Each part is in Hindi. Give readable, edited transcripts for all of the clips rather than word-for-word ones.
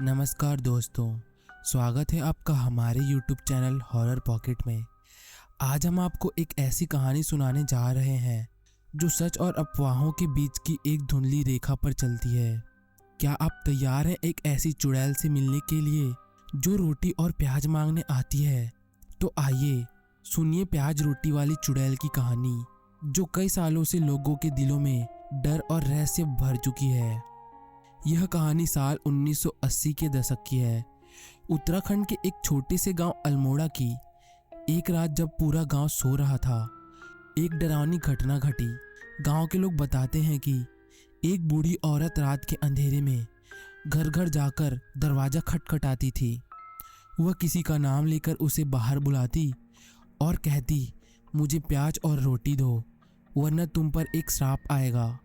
नमस्कार दोस्तों, स्वागत है आपका हमारे YouTube चैनल हॉरर पॉकेट में। आज हम आपको एक ऐसी कहानी सुनाने जा रहे हैं जो सच और अफवाहों के बीच की एक धुंधली रेखा पर चलती है। क्या आप तैयार हैं एक ऐसी चुड़ैल से मिलने के लिए जो रोटी और प्याज मांगने आती है? तो आइए सुनिए प्याज रोटी वाली चुड़ैल की कहानी, जो कई सालों से लोगों के दिलों में डर और रहस्य भर चुकी है। यह कहानी साल 1980 के दशक की है। उत्तराखंड के एक छोटे से गांव अल्मोड़ा की। एक रात जब पूरा गांव सो रहा था, एक डरावनी घटना घटी। गांव के लोग बताते हैं कि एक बूढ़ी औरत रात के अंधेरे में घर घर जाकर दरवाजा खटखटाती थी। वह किसी का नाम लेकर उसे बाहर बुलाती और कहती, मुझे प्याज और रोटी दो, वरना तुम पर एक श्राप आएगा।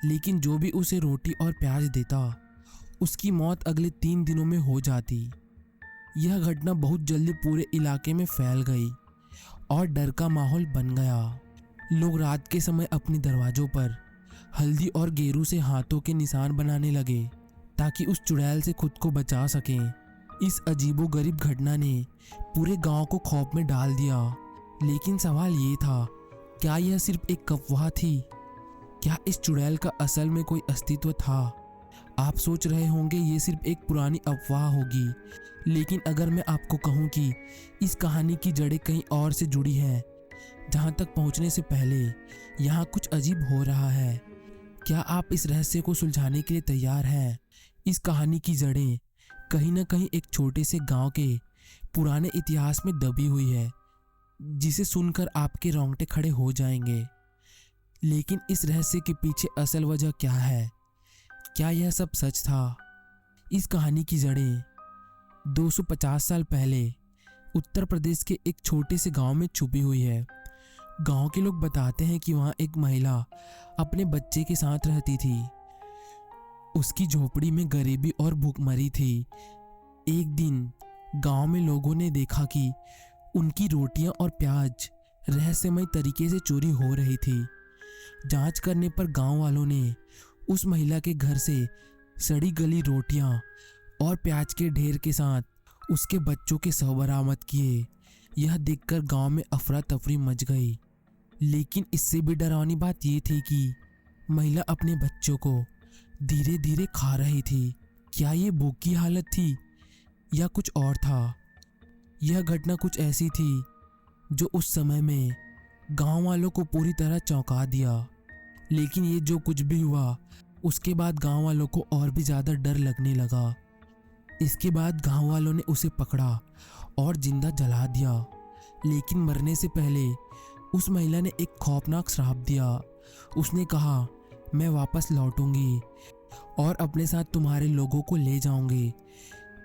लेकिन जो भी उसे रोटी और प्याज देता, उसकी मौत अगले 3 दिनों में हो जाती। यह घटना बहुत जल्दी पूरे इलाके में फैल गई और डर का माहौल बन गया। लोग रात के समय अपने दरवाजों पर हल्दी और गेरू से हाथों के निशान बनाने लगे ताकि उस चुड़ैल से खुद को बचा सकें। इस अजीबोगरीब घटना ने पूरे गांव को खौफ में डाल दिया। लेकिन सवाल ये था, क्या यह सिर्फ एक अफवाह थी? क्या इस चुड़ैल का असल में कोई अस्तित्व था? आप सोच रहे होंगे ये सिर्फ एक पुरानी अफवाह होगी, लेकिन अगर मैं आपको कहूँ कि इस कहानी की जड़ें कहीं और से जुड़ी हैं, जहाँ तक पहुँचने से पहले यहाँ कुछ अजीब हो रहा है। क्या आप इस रहस्य को सुलझाने के लिए तैयार हैं? इस कहानी की जड़ें कहीं ना कहीं एक छोटे से गांव के पुराने इतिहास में दबी हुई है, जिसे सुनकर आपके रोंगटे खड़े हो जाएंगे। लेकिन इस रहस्य के पीछे असल वजह क्या है? क्या यह सब सच था? इस कहानी की जड़ें 250 साल पहले उत्तर प्रदेश के एक छोटे से गांव में छुपी हुई है। गांव के लोग बताते हैं कि वहां एक महिला अपने बच्चे के साथ रहती थी। उसकी झोपड़ी में गरीबी और भूखमरी थी। एक दिन गांव में लोगों ने देखा कि उनकी रोटियां और प्याज रहस्यमय तरीके से चोरी हो रही थी। जांच करने पर गांव वालों ने उस महिला के घर से सड़ी गली रोटियां और प्याज के ढेर के साथ उसके बच्चों के शव बरामद किए। यह देखकर गांव में अफरा तफरी मच गई। लेकिन इससे भी डरावनी बात यह थी कि महिला अपने बच्चों को धीरे धीरे खा रही थी। क्या ये भूख की हालत थी या कुछ और था? यह घटना कुछ ऐसी थी जो उस समय में गांव वालों को पूरी तरह चौंका दिया। लेकिन ये जो कुछ भी हुआ, उसके बाद गांव वालों को और भी ज़्यादा डर लगने लगा। इसके बाद गांव वालों ने उसे पकड़ा और जिंदा जला दिया। लेकिन मरने से पहले उस महिला ने एक खौफनाक श्राप दिया। उसने कहा, मैं वापस लौटूंगी और अपने साथ तुम्हारे लोगों को ले जाऊंगी।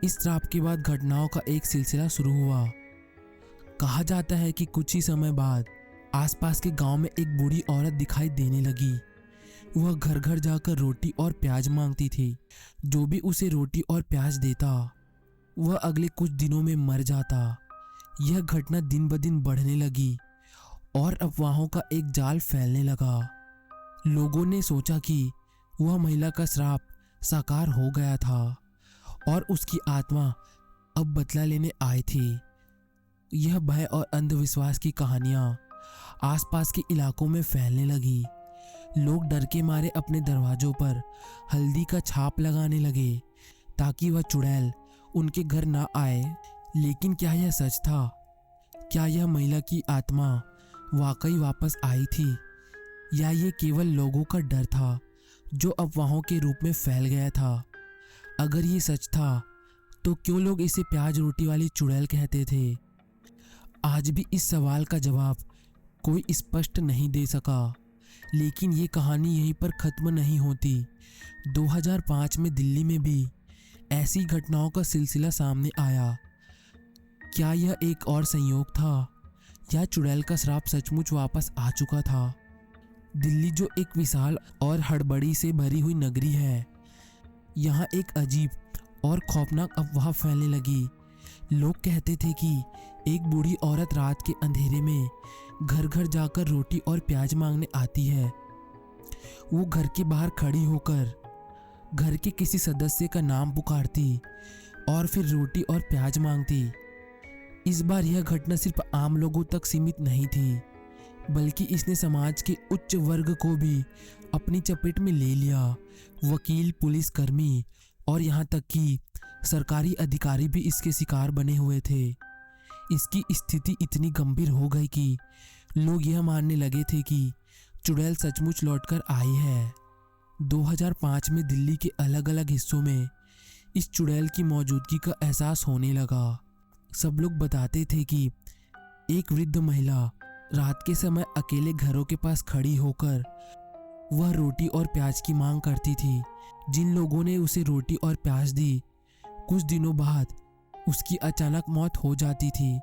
इस श्राप के बाद घटनाओं का एक सिलसिला शुरू हुआ। कहा जाता है कि कुछ ही समय बाद आसपास के गांव में एक बूढ़ी औरत दिखाई देने लगी। वह घर घर जाकर रोटी और प्याज मांगती थी। जो भी उसे रोटी और प्याज देता, वह अगले कुछ दिनों में मर जाता। यह घटना दिन ब दिन बढ़ने लगी और अफवाहों का एक जाल फैलने लगा। लोगों ने सोचा कि वह महिला का श्राप साकार हो गया था और उसकी आत्मा अब बदला लेने आई थी। यह भय और अंधविश्वास की कहानियां आसपास के इलाकों में फैलने लगी। लोग डर के मारे अपने दरवाजों पर हल्दी का छाप लगाने लगे ताकि वह चुड़ैल उनके घर ना आए। लेकिन क्या यह सच था? क्या यह महिला की आत्मा वाकई वापस आई थी, या ये केवल लोगों का डर था जो अफवाहों के रूप में फैल गया था? अगर ये सच था तो क्यों लोग इसे प्याज रोटी वाली चुड़ैल कहते थे? आज भी इस सवाल का जवाब कोई स्पष्ट नहीं दे सका। लेकिन ये कहानी यहीं पर ख़त्म नहीं होती। 2005 में दिल्ली में भी ऐसी घटनाओं का सिलसिला सामने आया। क्या यह एक और संयोग था, या चुड़ैल का श्राप सचमुच वापस आ चुका था? दिल्ली जो एक विशाल और हड़बड़ी से भरी हुई नगरी है, यहाँ एक अजीब और खौफनाक अफवाह फैलने लगी। लोग कहते थे कि एक बूढ़ी औरत रात के अंधेरे में घर घर जाकर रोटी और प्याज मांगने आती है। वो घर के बाहर खड़ी होकर घर के किसी सदस्य का नाम पुकारती और फिर रोटी और प्याज मांगती। इस बार यह घटना सिर्फ आम लोगों तक सीमित नहीं थी, बल्कि इसने समाज के उच्च वर्ग को भी अपनी चपेट में ले लिया। वकील, पुलिसकर्मी और यहाँ तक कि सरकारी अधिकारी भी इसके शिकार बने हुए थे। इसकी स्थिति इतनी गंभीर हो गई कि लोग यह मानने लगे थे कि चुड़ैल सचमुच लौटकर आई है। 2005 में दिल्ली के अलग अलग हिस्सों में इस चुड़ैल की मौजूदगी का एहसास होने लगा। सब लोग बताते थे कि एक वृद्ध महिला रात के समय अकेले घरों के पास खड़ी होकर वह रोटी और प्याज की मांग करती थी। जिन लोगों ने उसे रोटी और प्याज दी, कुछ दिनों बाद उसकी अचानक मौत हो जाती थी।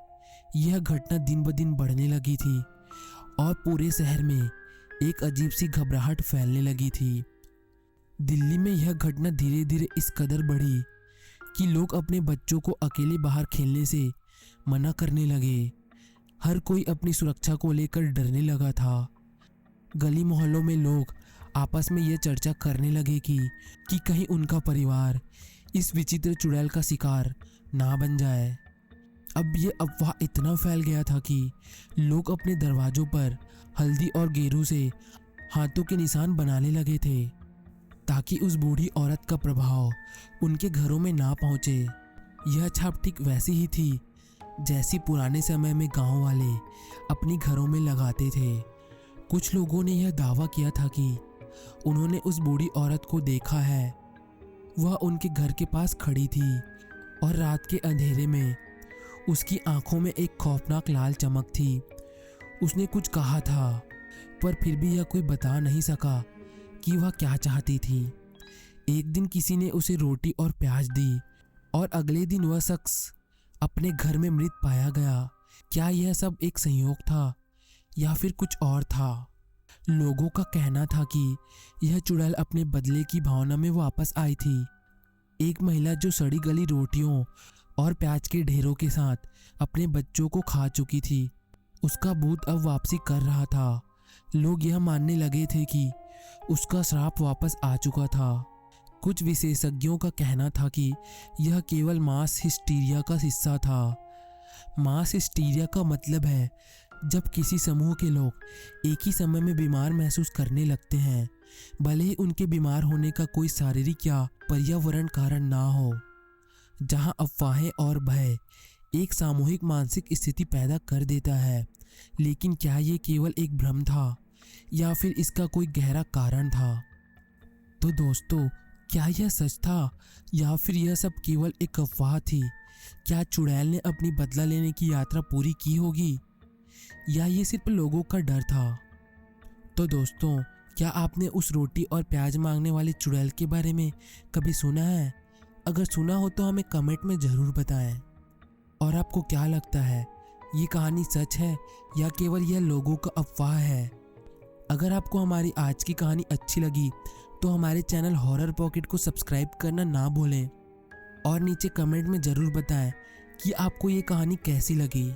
यह घटना दिन ब दिन बढ़ने लगी थी और पूरे शहर में एक अजीब सी घबराहट फैलने लगी थी। दिल्ली में यह घटना धीरे धीरे इस कदर बढ़ी कि लोग अपने बच्चों को अकेले बाहर खेलने से मना करने लगे। हर कोई अपनी सुरक्षा को लेकर डरने लगा था। गली मोहल्लों में लोग आपस में यह चर्चा करने लगे कि कहीं उनका परिवार इस विचित्र चुड़ैल का शिकार ना बन जाए। अब ये अफवाह इतना फैल गया था कि लोग अपने दरवाजों पर हल्दी और गेरू से हाथों के निशान बनाने लगे थे, ताकि उस बूढ़ी औरत का प्रभाव उनके घरों में ना पहुंचे। यह छाप ठीक वैसी ही थी जैसी पुराने समय में गांव वाले अपनी घरों में लगाते थे। कुछ लोगों ने यह दावा किया था कि उन्होंने उस बूढ़ी औरत को देखा है। वह उनके घर के पास खड़ी थी और रात के अंधेरे में उसकी आंखों में एक खौफनाक लाल चमक थी। उसने कुछ कहा था, पर फिर भी यह कोई बता नहीं सका कि वह क्या चाहती थी। एक दिन किसी ने उसे रोटी और प्याज दी और अगले दिन वह शख्स अपने घर में मृत पाया गया। क्या यह सब एक संयोग था या फिर कुछ और था? लोगों का कहना था कि यह चुड़ैल अपने बदले की भावना में वापस आई थी। एक महिला जो सड़ी गली रोटियों और प्याज के ढेरों के साथ अपने बच्चों को खा चुकी थी, उसका भूत अब वापसी कर रहा था। लोग यह मानने लगे थे कि उसका श्राप वापस आ चुका था। कुछ विशेषज्ञों का कहना था कि यह केवल मास हिस्टीरिया का हिस्सा था। मास हिस्टीरिया का मतलब है जब किसी समूह के लोग एक ही समय में बीमार महसूस करने लगते हैं, भले ही उनके बीमार होने का कोई शारीरिक या पर्यावरण कारण ना हो। जहां अफवाहें और भय एक सामूहिक मानसिक स्थिति पैदा कर देता है। लेकिन क्या ये केवल एक भ्रम था या फिर इसका कोई गहरा कारण था? तो दोस्तों, क्या यह सच था या फिर यह सब केवल एक अफवाह थी? क्या चुड़ैल ने अपनी बदला लेने की यात्रा पूरी की होगी या ये सिर्फ लोगों का डर था? तो दोस्तों, क्या आपने उस रोटी और प्याज मांगने वाली चुड़ैल के बारे में कभी सुना है? अगर सुना हो तो हमें कमेंट में ज़रूर बताएं। और आपको क्या लगता है, ये कहानी सच है या केवल यह लोगों का अफवाह है? अगर आपको हमारी आज की कहानी अच्छी लगी तो हमारे चैनल हॉरर पॉकेट को सब्सक्राइब करना ना भूलें और नीचे कमेंट में ज़रूर बताएं कि आपको ये कहानी कैसी लगी।